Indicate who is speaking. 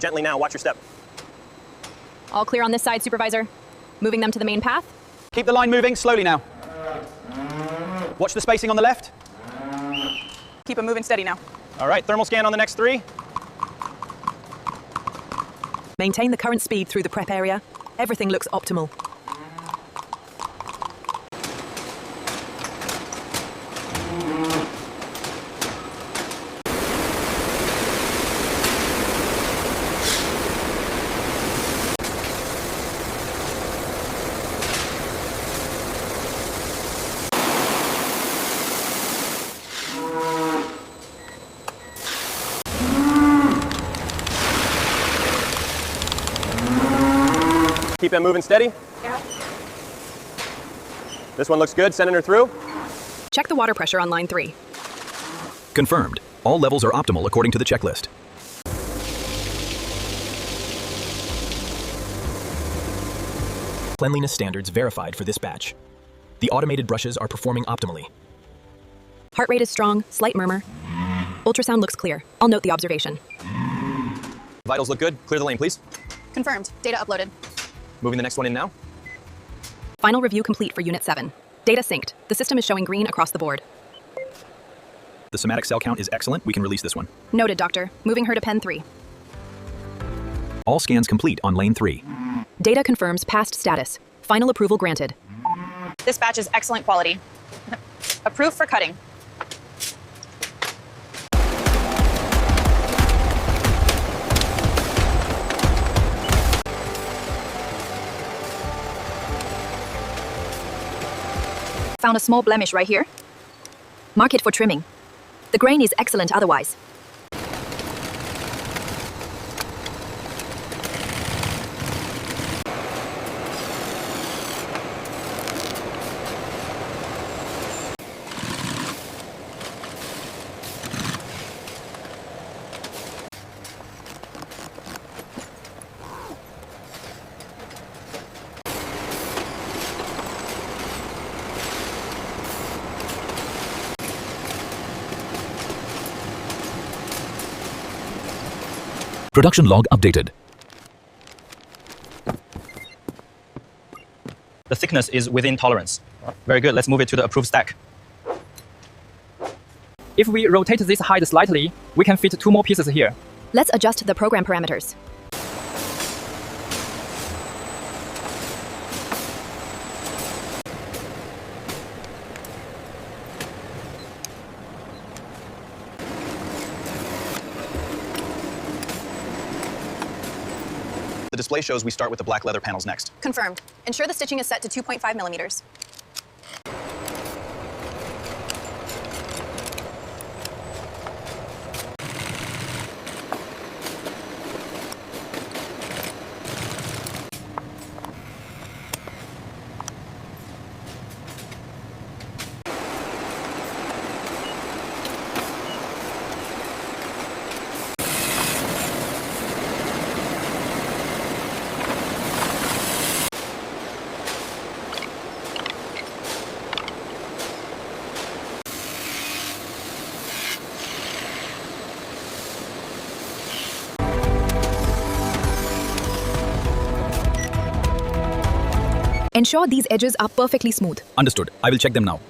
Speaker 1: Gently now, watch your step.
Speaker 2: All clear on this side, Supervisor. Moving them to the main path.
Speaker 3: Keep the line moving, slowly now. Watch the spacing on the left.
Speaker 4: Keep them moving steady now.
Speaker 1: All right, thermal scan on the next 3.
Speaker 5: Maintain the current speed through the prep area. Everything looks optimal.
Speaker 1: Keep it moving steady.
Speaker 4: Yeah.
Speaker 1: This one looks good, sending her through.
Speaker 2: Check the water pressure on line 3.
Speaker 6: Confirmed. All levels are optimal according to the checklist. Cleanliness standards verified for this batch. The automated brushes are performing optimally.
Speaker 2: Heart rate is strong, slight murmur. Ultrasound looks clear. I'll note the observation.
Speaker 1: Vitals look good. Clear the lane, please.
Speaker 4: Confirmed. Data uploaded.
Speaker 1: Moving the next one in now.
Speaker 2: Final review complete for Unit 7. Data synced. The system is showing green across the board.
Speaker 6: The somatic cell count is excellent. We can release this one.
Speaker 2: Noted, Doctor. Moving her to Pen 3.
Speaker 6: All scans complete on lane 3.
Speaker 2: Data confirms past status. Final approval granted.
Speaker 4: This batch is excellent quality. Approved for cutting.
Speaker 7: Found a small blemish right here. Mark it for trimming. The grain is excellent otherwise.
Speaker 6: Production log updated.
Speaker 1: The thickness is within tolerance. Very good. Let's move it to the approved stack.
Speaker 8: If we rotate this height slightly, we can fit 2 more pieces here.
Speaker 2: Let's adjust the program parameters.
Speaker 1: The display shows we start with the black leather panels next.
Speaker 4: Confirmed. Ensure the stitching is set to 2.5 millimeters.
Speaker 2: Ensure these edges are perfectly smooth.
Speaker 6: Understood. I will check them now.